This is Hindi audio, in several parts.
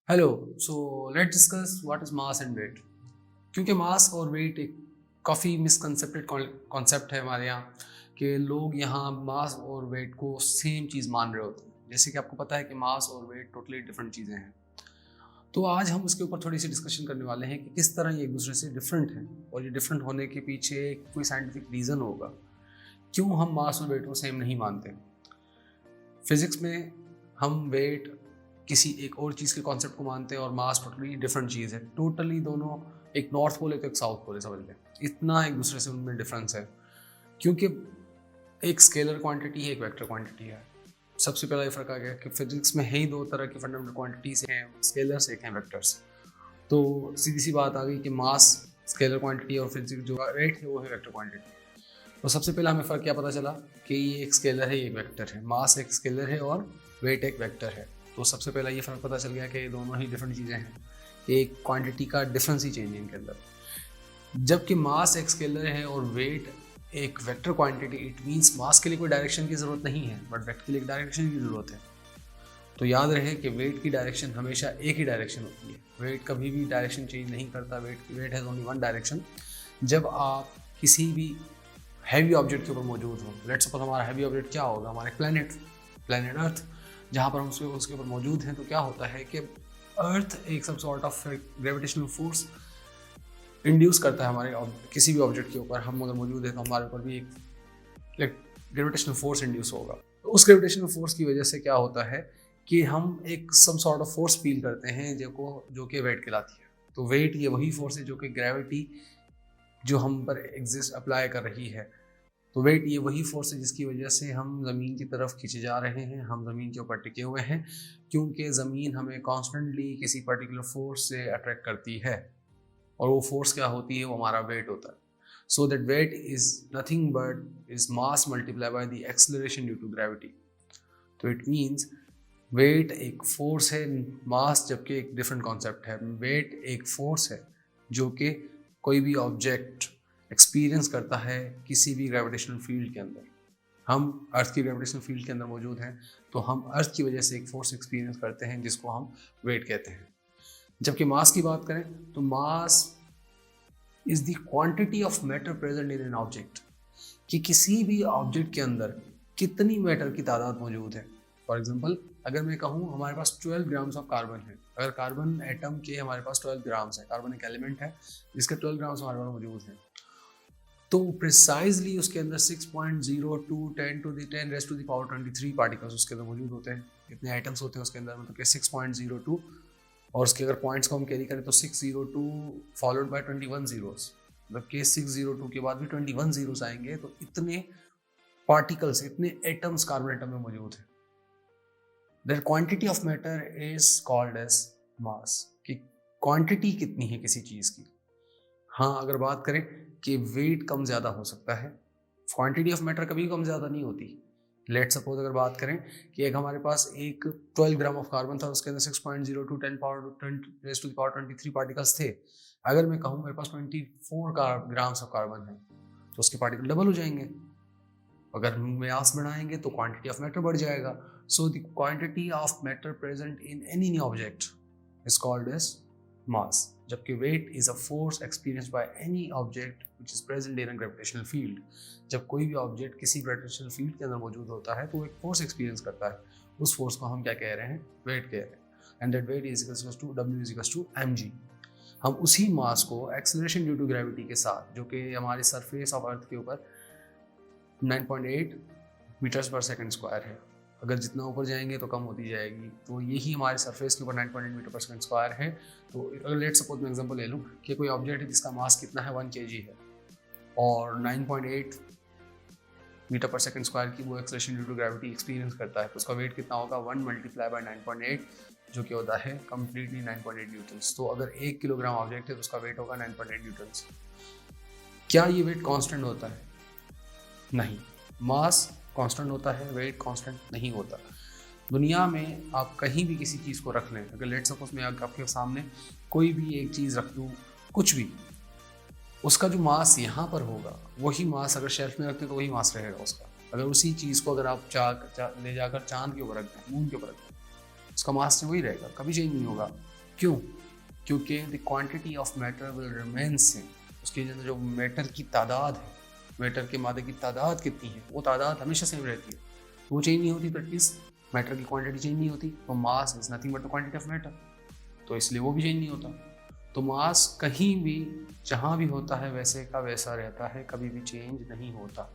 Hello. So let discuss what is mass and weight. क्योंकि मास और वेट एक काफ़ी मिसकंसेप्टेड कॉन्सेप्ट है हमारे यहाँ, कि लोग यहाँ मास और वेट को सेम चीज़ मान रहे होते हैं। जैसे कि आपको पता है कि मास और वेट टोटली डिफरेंट चीज़ें हैं। तो आज हम उसके ऊपर थोड़ी सी डिस्कशन करने वाले हैं कि किस तरह ये एक दूसरे से डिफरेंट हैं, और ये डिफरेंट होने के पीछे कोई साइंटिफिक रीज़न होगा क्यों हम मास और वेट को सेम नहीं मानते। फिजिक्स में हम वेट किसी एक और चीज़ के कॉन्सेप्ट को मानते हैं और मास टोटली डिफरेंट चीज़ है। टोटली दोनों, एक नॉर्थ पोल है तो एक साउथ पोल है, समझ लें। इतना एक दूसरे से उनमें डिफरेंस है क्योंकि एक स्केलर क्वांटिटी है, एक वेक्टर क्वांटिटी है। सबसे पहला ये फ़र्क आ गया कि फिजिक्स में है ही दो तरह की फंडामेंटल क्वांटिटीज हैं, स्केलर्स एक हैं वेक्टर्स। तो सीधी सी बात आ गई कि मास स्केलर क्वांटिटी और फिजिक्स जो वेट है वो है वेक्टर क्वांटिटी। तो सबसे पहला हमें फ़र्क क्या पता चला कि ये एक स्केलर है, ये एक वेक्टर है। मास एक स्केलर है और वेट एक वेक्टर है। तो सबसे पहला ये फ़र्क पता चल गया कि ये दोनों ही डिफरेंट चीज़ें हैं, एक क्वांटिटी का डिफरेंस ही चेंज है इनके अंदर। जबकि मास एक स्केलर है और वेट एक vector quantity, it means mass के लिए कोई डायरेक्शन की ज़रूरत नहीं है, बट वेक्टर के लिए एक डायरेक्शन की ज़रूरत है। तो याद रहे कि वेट की डायरेक्शन हमेशा एक ही डायरेक्शन होती है। वेट कभी भी डायरेक्शन चेंज नहीं करता। Weight has only one direction. जब आप किसी भी हैवी ऑब्जेक्ट के ऊपर मौजूद हो, लेट्स सपोज हमारा हैवी ऑब्जेक्ट क्या होगा, हमारा प्लैनेट अर्थ, जहाँ पर हम उसके ऊपर मौजूद हैं, तो क्या होता है कि अर्थ एक सब sort of gravitational force induce करता है हमारे किसी भी ऑब्जेक्ट के ऊपर। हम अगर मौजूद है तो हमारे ऊपर भी एक ग्रेविटेशनल फोर्स इंड्यूस होगा। तो उस ग्रेविटेशनल फोर्स की वजह से क्या होता है कि हम एक some sort of force feel करते हैं जो कि वेट कहलाती है। तो वेट ये वही फोर्स है जो कि ग्रेविटी जो हम पर एग्जिस्ट अप्लाई कर रही है। तो वेट ये वही फोर्स है जिसकी वजह से हम ज़मीन की तरफ खींचे जा रहे हैं, हम ज़मीन के ऊपर टिके हुए हैं, क्योंकि ज़मीन हमें कॉन्स्टेंटली किसी पर्टिकुलर फोर्स से अट्रैक्ट करती है। और वो फोर्स क्या होती है, वो हमारा वेट होता है। So that weight is nothing but is mass multiply by the acceleration due to gravity. तो इट मीन्स वेट एक फोर्स है, मास जबकि एक डिफरेंट कॉन्सेप्ट है। वेट एक फोर्स है जो कि कोई भी ऑब्जेक्ट एक्सपीरियंस करता है किसी भी ग्रेविटेशनल फील्ड के अंदर। हम अर्थ की ग्रेविटेशनल फील्ड के अंदर मौजूद हैं, तो हम अर्थ की वजह से एक फोर्स एक्सपीरियंस करते हैं जिसको हम वेट कहते हैं। जबकि मास की बात करें तो mass is the quantity of matter present in an object, कि किसी भी ऑब्जेक्ट के अंदर कितनी मैटर की तादाद मौजूद है। फॉर एग्जांपल, अगर मैं कहूँ हमारे पास 12 ग्राम्स ऑफ कार्बन है, अगर कार्बन एटम के हमारे पास 12 ग्राम्स है, कार्बन एक एलिमेंट है जिसके 12 ग्राम्स हमारे पास मौजूद हैं, तो प्रिसाइजली उसके अंदर 6.02 10 to the 10 raise to the power 23 particles उसके अंदर मौजूद होते हैं। इतने आइटम्स होते हैं उसके अंदर, मतलब कि 6.02, और उसके अगर पॉइंट्स को हम कैरी करें तो 602 फॉलोड बाय 21 जीरोस, मतलब कि 602 के बाद भी 21 जीरोस आएंगे। तो इतने पार्टिकल्स, इतने एटम्स कार्बन एटम में मौजूद हैं। That quantity of matter is called as mass, कि क्वांटिटी कितनी है किसी चीज़ की। हाँ, अगर बात करें कि वेट कम ज़्यादा हो सकता है, क्वांटिटी ऑफ मैटर कभी कम ज़्यादा नहीं होती। लेट सपोज अगर बात करें कि एक हमारे पास एक 12 ग्राम ऑफ कार्बन था, उसके अंदर 6.02 10 raise to the power 23 particles थे। अगर मैं कहूँ मेरे पास 24 ग्राम्स ऑफ कार्बन है, तो उसके पार्टिकल डबल हो जाएंगे। अगर हम व्यास बढ़ाएंगे तो क्वांटिटी ऑफ मैटर बढ़ जाएगा। So the quantity of matter present in any object is called as mass. जबकि weight is a force experienced by any object which is present in a gravitational field. जब कोई भी ऑब्जेक्ट किसी ग्रेविटेशनल फील्ड के अंदर मौजूद होता है तो वो एक फोर्स एक्सपीरियंस करता है। उस फोर्स को हम क्या कह रहे हैं, वेट कह रहे हैं। And that weight is equals to W is equals to mg। हम उसी मास को एक्सेलरेशन ड्यू टू ग्रेविटी के साथ, जो कि हमारे सरफेस ऑफ अर्थ के ऊपर 9.8 मीटर्स पर सेकंड स्क्वायर है, अगर जितना ऊपर जाएंगे तो कम होती जाएगी, तो यही हमारे सरफेस के ऊपर 9.8 मीटर पर सेकंड स्क्वायर है। तो अगर लेट सपोज मैं एग्जांपल ले लूँ कि कोई ऑब्जेक्ट है जिसका मास कितना है 1 kg है, और 9.8 मीटर पर सेकंड स्क्वायर की वो acceleration due to gravity experience करता है, तो उसका वेट कितना होगा, 1 मल्टीप्लाई बाय 9.8, जो कि होता है कंप्लीटली 9.8 न्यूटन्स। तो अगर 1 किलोग्राम ऑब्जेक्ट है तो उसका वेट होगा 9.8 न्यूटन्स। क्या ये वेट कांस्टेंट होता है? नहीं। मास कांस्टेंट होता है, वेट कांस्टेंट नहीं होता। दुनिया में आप कहीं भी किसी चीज़ को रख लें, अगर लेट सपोज मैं आपके सामने कोई भी एक चीज़ रख दूँ, कुछ भी, उसका जो मास यहाँ पर होगा वही मास अगर शेल्फ में रखते हैं तो वही मास रहेगा उसका। अगर उसी चीज़ को अगर आप ले जाकर चांद के ऊपर रख दें, मून के ऊपर रख दें, उसका मास वही रहेगा, कभी चेंज नहीं होगा। क्यों? क्योंकि the quantity of matter will remain same. उसके अंदर जो मैटर की तादाद है, मैटर के मादे की तादाद कितनी है, वो तादाद हमेशा सेम रहती है। वो चेंज नहीं होती तो एटलीस्ट मैटर की क्वांटिटी चेंज नहीं होती, तो mass is nothing but the quantity of matter, तो इसलिए वो भी चेंज नहीं होता। तो मास कहीं भी जहाँ भी होता है वैसे का वैसा रहता है, कभी भी चेंज नहीं होता।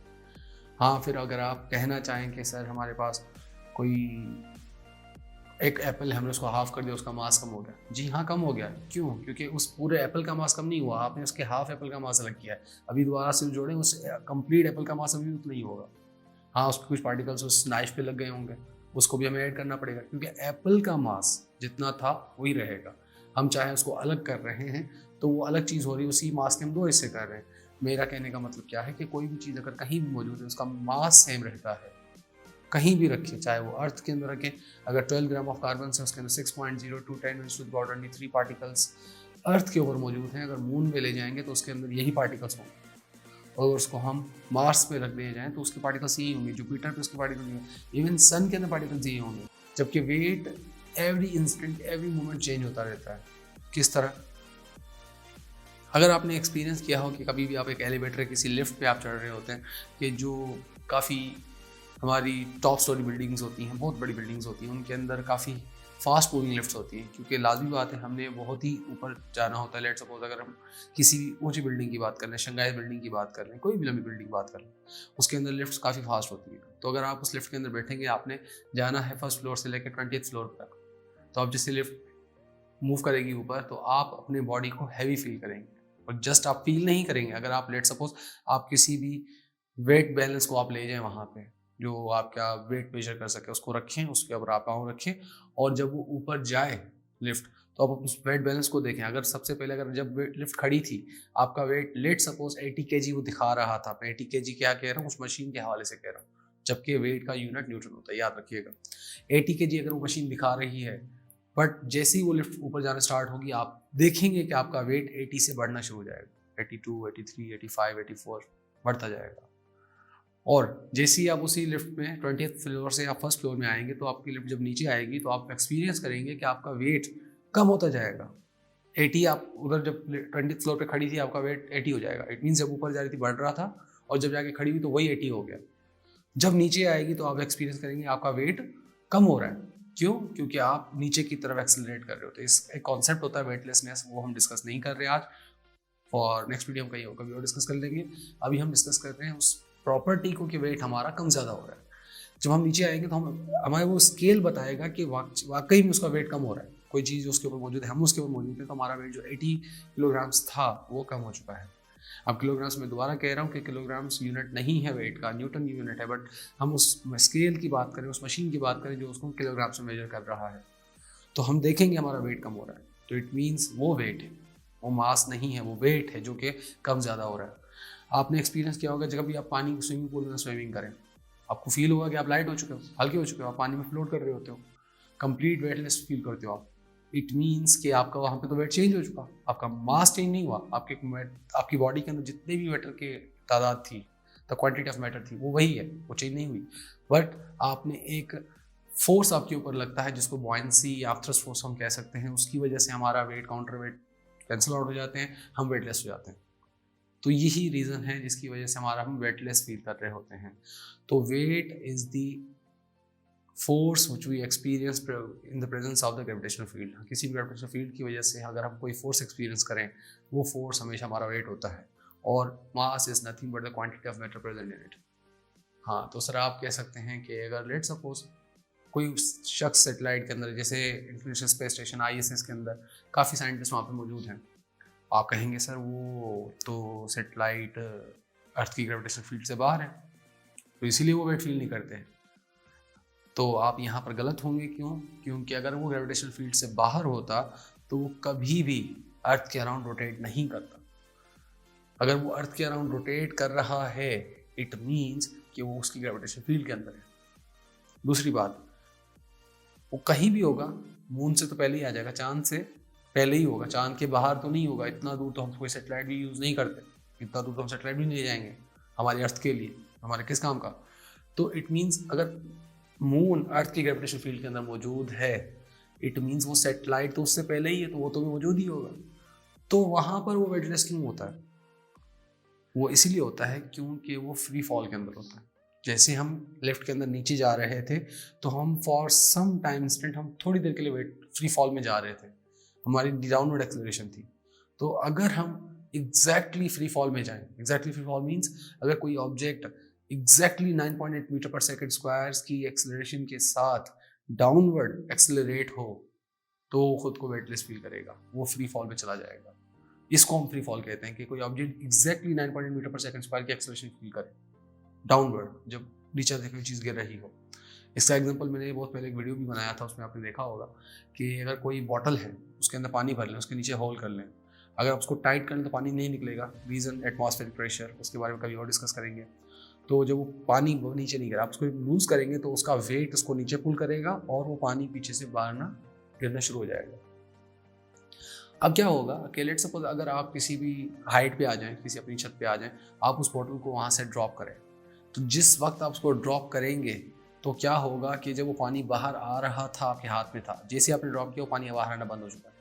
हाँ, फिर अगर आप कहना चाहें कि सर हमारे पास कोई एक एप्पल है, हमने उसको हाफ कर दिया, उसका मास कम हो गया, जी हाँ कम हो गया। क्यों? क्योंकि उस पूरे एप्पल का मास कम नहीं हुआ, आपने उसके हाफ एप्पल का मास अलग किया है। अभी दोबारा से जोड़ें, उस कंप्लीट एप्पल का मास अभी उतना ही होगा। हाँ, उसके कुछ पार्टिकल्स उस नाइफ पे लग गए होंगे, उसको भी हमें ऐड करना पड़ेगा, क्योंकि एप्पल का मास जितना था वही रहेगा। हम चाहे उसको अलग कर रहे हैं तो वो अलग चीज़ हो रही है, उसी मास के हम दो हिस्से कर रहे हैं। मेरा कहने का मतलब क्या है कि कोई भी चीज़ अगर कहीं भी मौजूद है उसका मास सेम रहता है, कहीं भी रखें, चाहे वो अर्थ के अंदर रखें। अगर 12 ग्राम ऑफ कार्बन है, उसके अंदर 6.02 10⁻23 पार्टिकल्स अर्थ के ऊपर मौजूद हैं। अगर मून पे ले जाएंगे तो उसके अंदर यही पार्टिकल्स होंगे, और उसको हम मार्स पे रख दिए जाएँ तो उसके पार्टिकल्स यही होंगे, जुपिटर पे उसके पार्टिकल्स यही होंगे, इवन सन के अंदर पार्टिकल्स यही होंगे। जबकि weight every instant every moment change होता रहता है। किस तरह? अगर आपने एक्सपीरियंस किया हो कि कभी भी आप एक एलिवेटर किसी लिफ्ट पे आप चढ़ रहे होते हैं, कि जो काफ़ी हमारी टॉप स्टोरी बिल्डिंग्स होती हैं, बहुत बड़ी बिल्डिंग्स होती हैं, उनके अंदर काफ़ी फास्ट मूविंग लिफ्ट्स होती हैं, क्योंकि लाजमी बात है हमने बहुत ही ऊपर जाना होता है। लेट सपोज अगर हम किसी ऊंची बिल्डिंग की बात कर लें, शंघाई बिल्डिंग की बात कर लें, कोई भी लंबी बिल्डिंग की बात कर लें, उसके अंदर लिफ्ट्स काफ़ी फास्ट होती है। तो अगर आप उस लिफ्ट के अंदर बैठेंगे, आपने जाना है फर्स्ट फ्लोर से लेकर 20th फ्लोर तक, तो आप जैसे लिफ्ट मूव करेगी ऊपर तो आप अपने बॉडी को हैवी फील करेंगे। और जस्ट आप फील नहीं करेंगे, अगर आप लेट सपोज आप किसी भी वेट बैलेंस को आप ले जाएं वहाँ पे, जो आपका वेट मेजर कर सके, उसको रखें, उसके ऊपर आप पाँव रखें, और जब वो ऊपर जाए लिफ्ट तो आप उस वेट बैलेंस को देखें। अगर सबसे पहले अगर जब लिफ्ट खड़ी थी आपका वेट लेट सपोज 80 kg वो दिखा रहा था, मैं 80 kg क्या कह रहा हूँ, उस मशीन के हवाले से कह रहा हूँ, जबकि वेट का यूनिट न्यूटन होता है, याद रखिएगा। 80 kg अगर वो मशीन दिखा रही है, बट जैसे ही वो लिफ्ट ऊपर जाना स्टार्ट होगी आप देखेंगे कि आपका वेट 80 से बढ़ना शुरू हो जाएगा, 82, 83, 85, 84 बढ़ता जाएगा। और जैसे ही आप उसी लिफ्ट में 20th फ्लोर से आप फर्स्ट फ्लोर में आएंगे तो आपकी लिफ्ट जब नीचे आएगी तो आप एक्सपीरियंस करेंगे कि आपका वेट कम होता जाएगा। 80 आप उधर जब 20th फ्लोर पे खड़ी थी आपका वेट 80 हो जाएगा। इट मीन्स जब ऊपर जा रही थी बढ़ रहा था, और जब जाके खड़ी हुई तो वही 80 हो गया। जब नीचे आएगी तो आप एक्सपीरियंस करेंगे आपका वेट कम हो रहा है। क्यों? क्योंकि आप नीचे की तरफ एक्सेलरेट कर रहे होते हैं। इस एक कॉन्सेप्ट होता है वेटलेसनेस, वो हम डिस्कस नहीं कर रहे आज, और नेक्स्ट वीडियो हम कभी और डिस्कस कर लेंगे। अभी हम डिस्कस कर रहे हैं उस प्रॉपर्टी को कि वेट हमारा कम ज़्यादा हो रहा है। जब हम नीचे आएंगे तो हम हमारे वो स्केल बताएगा कि वाकई में उसका वेट कम हो रहा है। कोई चीज़ उसके ऊपर मौजूद है, हम उसके ऊपर मौजूद है, तो हमारा वेट जो 80 किलोग्राम्स था वो कम हो चुका है। अब किलोग्राम्स में दोबारा कह रहा हूँ कि किलोग्राम्स यूनिट नहीं है वेट का, न्यूटन यूनिट है, बट हम उस स्केल की बात करें, उस मशीन की बात करें जो उसको किलोग्राम्स में मेजर कर रहा है, तो हम देखेंगे हमारा वेट कम हो रहा है। तो इट मीन्स वो वेट है, वो मास नहीं है, वो वेट है जो कि कम ज़्यादा हो रहा है। आपने एक्सपीरियंस किया होगा जब भी आप पानी स्विमिंग पूल में स्विमिंग करें, आपको फील होगा कि आप लाइट हो चुके हो, हल्के हो चुके हो, आप पानी में फ्लोट कर रहे होते हो, कंप्लीट वेटलेस फील करते हो आप। इट मीन्स कि आपका वहाँ पे तो वेट चेंज हो चुका, आपका मास चेंज नहीं हुआ, आपकी बॉडी के अंदर जितने भी मैटर की तादाद थी, द क्वांटिटी ऑफ मैटर थी, वो वही है, वो चेंज नहीं हुई। बट आपने एक फोर्स आपके ऊपर लगता है जिसको बॉयंसी या थ्रस्ट फोर्स हम कह सकते हैं, उसकी वजह से हमारा weight counter weight cancel out हो जाते हैं, हम वेटलेस हो जाते हैं। तो यही रीज़न है जिसकी वजह से हमारा हम वेटलेस फील कर रहे होते हैं। तो weight is the force which we experience in the presence of the gravitational field. किसी भी ग्रेविटेशनल फील्ड की वजह से अगर हम कोई फोर्स एक्सपीरियंस करें, वो फोर्स हमेशा हमारा वेट होता है, और mass is nothing but the quantity of matter present in it. हाँ, तो सर आप कह सकते हैं कि अगर लेट सपोज कोई शख्स सेटेलाइट के अंदर, जैसे इंटरनेशनल स्पेस स्टेशन ISS के अंदर काफ़ी साइंटिस्ट वहाँ पे मौजूद हैं, आप कहेंगे सर वो तो सेटेलाइट अर्थ की ग्रेविटेशनल फील्ड से बाहर है, तो इसीलिए वो वेट फील नहीं करते हैं। तो आप यहाँ पर गलत होंगे। क्यों? क्योंकि अगर वो ग्रेविटेशनल फील्ड से बाहर होता तो वो कभी भी अर्थ के अराउंड रोटेट नहीं करता। अगर वो अर्थ के अराउंड रोटेट कर रहा है, इट मीन्स कि वो उसकी ग्रेविटेशनल फील्ड के अंदर है। दूसरी बात, वो कहीं भी होगा, मून से तो पहले ही आ जाएगा, चांद से पहले ही होगा, चांद के बाहर तो नहीं होगा। इतना दूर तो हम कोई सेटेलाइट भी यूज़ नहीं करते, इतना दूर तो हम सेटेलाइट भी नहीं ले जाएंगे हमारी अर्थ के लिए, हमारे किस काम का। तो इट मीन्स अगर मून अर्थ की ग्रेविटेशनल फील्ड के अंदर मौजूद है इट मीन्स वो सेटेलाइट तो उससे पहले ही है, तो वो तो मौजूद ही होगा। तो वहाँ पर वो वेटलेस क्यों होता है? वो इसीलिए होता है क्योंकि वो फ्री फॉल के अंदर होता है। जैसे हम लिफ्ट के अंदर नीचे जा रहे थे तो हम फॉर सम टाइम इंस्टेंट हम थोड़ी देर के लिए फ्री फॉल में जा रहे थे, हमारी डाउनवर्ड एक्सेलरेशन थी। तो अगर हम एग्जैक्टली फ्री फॉल में जाएं, एग्जैक्टली फ्री फॉल मीन्स अगर कोई ऑब्जेक्ट एग्जैक्टली 9.8 मीटर पर सेकेंड स्क्वायर्स की एक्सेलरेशन के साथ डाउनवर्ड एक्सेलरेट हो तो खुद को वेटलेस फील करेगा, वो फ्री फॉल में चला जाएगा। इसको हम फ्री फॉल कहते हैं कि कोई ऑब्जेक्ट एग्जैक्टली 9.8 मीटर पर सेकेंड स्क्वायर की एक्सेलरेशन फील करे डाउनवर्ड, जब नीचे से कोई चीज़ गिर रही हो। इसका एग्जांपल मैंने बहुत पहले एक वीडियो भी बनाया था, उसमें आपने देखा होगा कि अगर कोई बॉटल है उसके अंदर पानी भर लें, उसके नीचे होल कर लें, अगर आप उसको टाइट कर लें तो पानी नहीं निकलेगा, रीज़न एटमॉस्फेरिक प्रेशर, उसके बारे में कभी और डिस्कस करेंगे। तो जब वो पानी वो नीचे नहीं गिरा, आप उसको लूज़ करेंगे तो उसका वेट उसको नीचे पुल करेगा और वो पानी पीछे से बाहर ना गिरना शुरू हो जाएगा। अब क्या होगा कि लेट्स सपोज अगर आप किसी भी हाइट पे आ जाएं, किसी अपनी छत पे आ जाएं, आप उस बॉटल को वहाँ से ड्रॉप करें, तो जिस वक्त आप उसको ड्रॉप करेंगे तो क्या होगा कि जब वो पानी बाहर आ रहा था आपके हाथ में था, जैसे आपने ड्रॉप किया वो पानी बाहर आना बंद हो चुका है,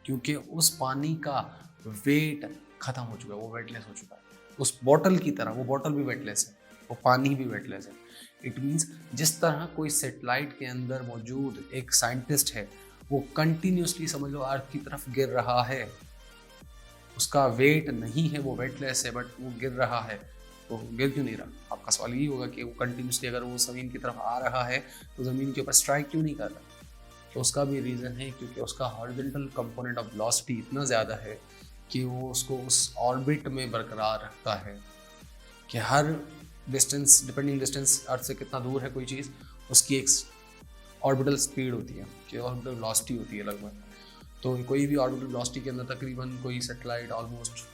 क्योंकि उस पानी का वेट खत्म हो चुका है, वो वेटलेस हो चुका है। उस बॉटल की तरह वो बॉटल भी वेटलेस है, वो पानी भी वेटलेस है। इट मीन्स जिस तरह कोई सेटेलाइट के अंदर मौजूद एक साइंटिस्ट है, वो कंटिन्यूसली समझ लो अर्थ की तरफ गिर रहा है, उसका वेट नहीं है, वो वेटलेस है, बट वो गिर रहा है। तो गिर क्यों नहीं रहा? आपका सवाल यही होगा कि वो कंटिन्यूसली अगर वो ज़मीन की तरफ आ रहा है तो ज़मीन के ऊपर स्ट्राइक क्यों नहीं कर रहा? तो उसका भी रीज़न है क्योंकि उसका हॉरिजॉन्टल कंपोनेंट ऑफ वेलोसिटी इतना ज़्यादा है कि वो उसको उस ऑर्बिट में बरकरार रखता है कि हर डिस्टेंस, डिपेंडिंग डिस्टेंस अर्थ से कितना दूर है कोई चीज़, उसकी एक ऑर्बिटल स्पीड होती है कि ऑर्बिटल वेलोसिटी होती है लगभग। तो कोई भी ऑर्बिटल वेलोसिटी के अंदर तकरीबन कोई satellite almost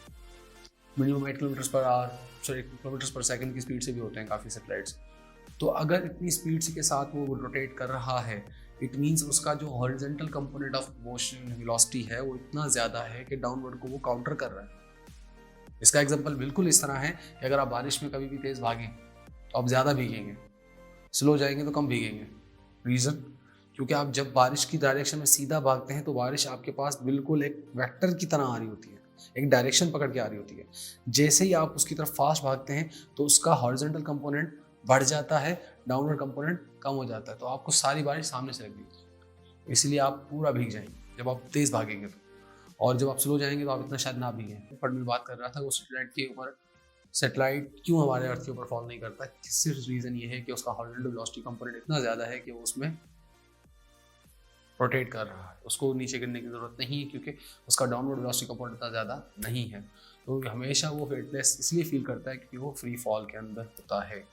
minimum 8 kilometre per hour, sorry kilometre पर सेकंड की स्पीड से भी होते हैं काफ़ी सैटेलाइट्स। तो अगर इतनी स्पीड के साथ वो रोटेट कर रहा है, इट मीन्स उसका जो horizontal component of motion velocity है वो इतना ज़्यादा है कि डाउनवर्ड को वो काउंटर कर रहा है। इसका एग्जांपल बिल्कुल इस तरह है कि अगर आप बारिश में कभी भी तेज़ भागें तो आप ज़्यादा भीगेंगे, स्लो जाएंगे तो कम भीगेंगे। रीज़न क्योंकि आप जब बारिश की डायरेक्शन में सीधा भागते हैं तो बारिश आपके पास बिल्कुल एक वेक्टर की तरह आ रही होती है, एक डायरेक्शन पकड़ के आ रही होती है। जैसे ही आप उसकी तरफ फास्ट भागते हैं तो उसका हॉरिजॉन्टल कंपोनेंट बढ़ जाता है, डाउनवर्ड कंपोनेंट कम हो जाता है, तो आपको सारी बारिश सामने से लगती है, इसलिए आप पूरा भीग जाएंगे जब आप तेज़ भागेंगे तो। और जब आप स्लो जाएंगे तो आप इतना शायद ना भीगें। पर मैं बात कर रहा था वो सेटेलाइट के ऊपर, सेटेलाइट क्यों हमारे अर्थ के ऊपर फॉल नहीं करता, सिर्फ रीज़न ये है कि उसका हॉरिजॉन्टल वेलोसिटी कंपोनेंट इतना ज़्यादा है कि वो उसमें रोटेट कर रहा है, उसको नीचे गिरने की ज़रूरत नहीं है क्योंकि उसका डाउनवर्ड वेलोसिटी कंपोनेंट इतना ज़्यादा नहीं है। तो हमेशा वो वेटलेस इसलिए फील करता है क्योंकि वो फ्री फॉल के अंदर होता है।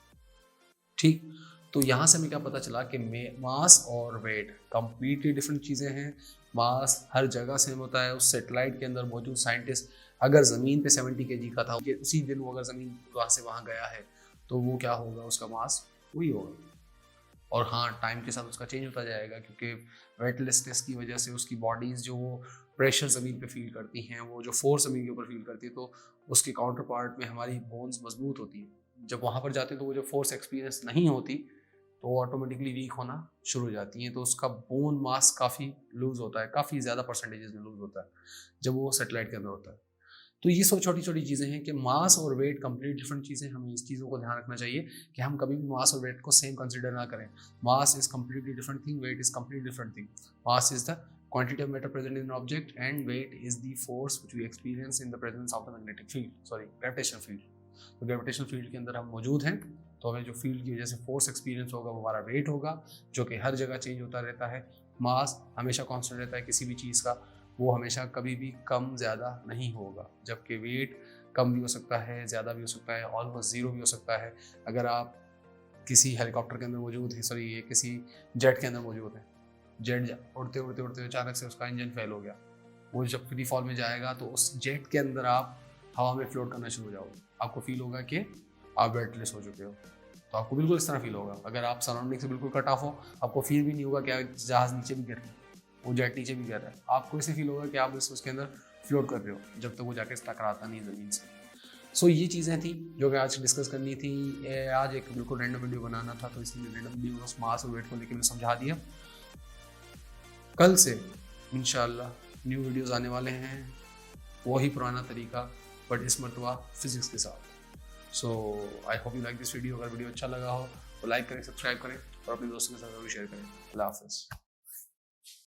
ठीक, तो यहाँ से हमें क्या पता चला कि मास और वेट कंप्लीटली डिफरेंट चीज़ें हैं। मास हर जगह सेम होता है। उस सेटेलाइट के अंदर मौजूद साइंटिस्ट अगर ज़मीन पे 70 kg का था, उसी दिन वो अगर ज़मीन वहाँ से वहाँ गया है तो वो क्या होगा, उसका मास वही होगा। और हाँ, टाइम के साथ उसका चेंज होता जाएगा क्योंकि वेटलेसनेस की वजह से उसकी बॉडीज़ जो प्रेशर ज़मीन पे फील करती हैं, वो जो फोर्स ज़मीन के ऊपर फील करती है, तो उसके काउंटर पार्ट में हमारी बोन्स मजबूत होती है। जब वहाँ पर जाते हैं तो वो जो फोर्स एक्सपीरियंस नहीं होती तो वो ऑटोमेटिकली वीक होना शुरू हो जाती हैं, तो उसका बोन मास काफ़ी लूज़ होता है, काफ़ी ज़्यादा परसेंटेजेस में लूज़ होता है जब वो सेटेलाइट के अंदर होता है। तो ये सब छोटी छोटी चीज़ें हैं कि मास और वेट कंप्लीट डिफरेंट चीज़ें, हमें इस चीज़ों को ध्यान रखना चाहिए कि हम कभी भी मास और वेट को सेम कंसिडर ना करें। Mass is completely different thing, weight is completely different thing. Mass is the quantity of matter present in an object and weight is the force which we experience in the presence of the magnetic field, sorry gravitational field। तो ग्रेविटेशनल फील्ड के अंदर हम मौजूद हैं तो हमें जो फील्ड की वजह से फोर्स एक्सपीरियंस होगा वो हमारा वेट होगा, जो कि हर जगह चेंज होता रहता है। मास हमेशा कांस्टेंट रहता है किसी भी चीज़ का, वो हमेशा कभी भी कम ज़्यादा नहीं होगा, जबकि वेट कम भी हो सकता है, ज़्यादा भी हो सकता है, ऑलमोस्ट ज़ीरो भी हो सकता है। अगर आप किसी हेलीकॉप्टर के अंदर मौजूद हैं, सॉरी ये किसी जेट के अंदर मौजूद हैं, जेट उड़ते उड़ते उड़ते अचानक से उसका इंजन फेल हो गया, वो जब फ्री फॉल में जाएगा तो उस जेट के अंदर आप हवा में फ्लोट करना शुरू हो जाओगे, आपको फील होगा कि आप वेटलेस हो चुके हो। तो आपको बिल्कुल इस तरह फील होगा। अगर आप सराउंडिंग से बिल्कुल कट ऑफ हो, आपको फील भी नहीं होगा कि जहाज़ नीचे भी गिर रहा है, वो जेट नीचे भी गिर रहा है, आपको ऐसे फील होगा कि आप उसके अंदर फ्लोट कर रहे हो जब तक वो जाके टकराता नहीं ज़मीन से। सो ये चीज़ें थी जो कि आज डिस्कस करनी थी। आज एक बिल्कुल रैंडम वीडियो बनाना था तो इसलिए रैंडम वीडियो मास और वेट को लेकर मैंने समझा दिया। कल से इंशाल्लाह न्यू वीडियोस आने वाले हैं, वही पुराना तरीका बट इस मरतबा फिजिक्स के साथ। So I hope you like this video. अगर वीडियो अच्छा लगा हो तो लाइक करें, सब्सक्राइब करें और अपने दोस्तों के साथ भी शेयर करें। अल्लाह हाफ़िज़।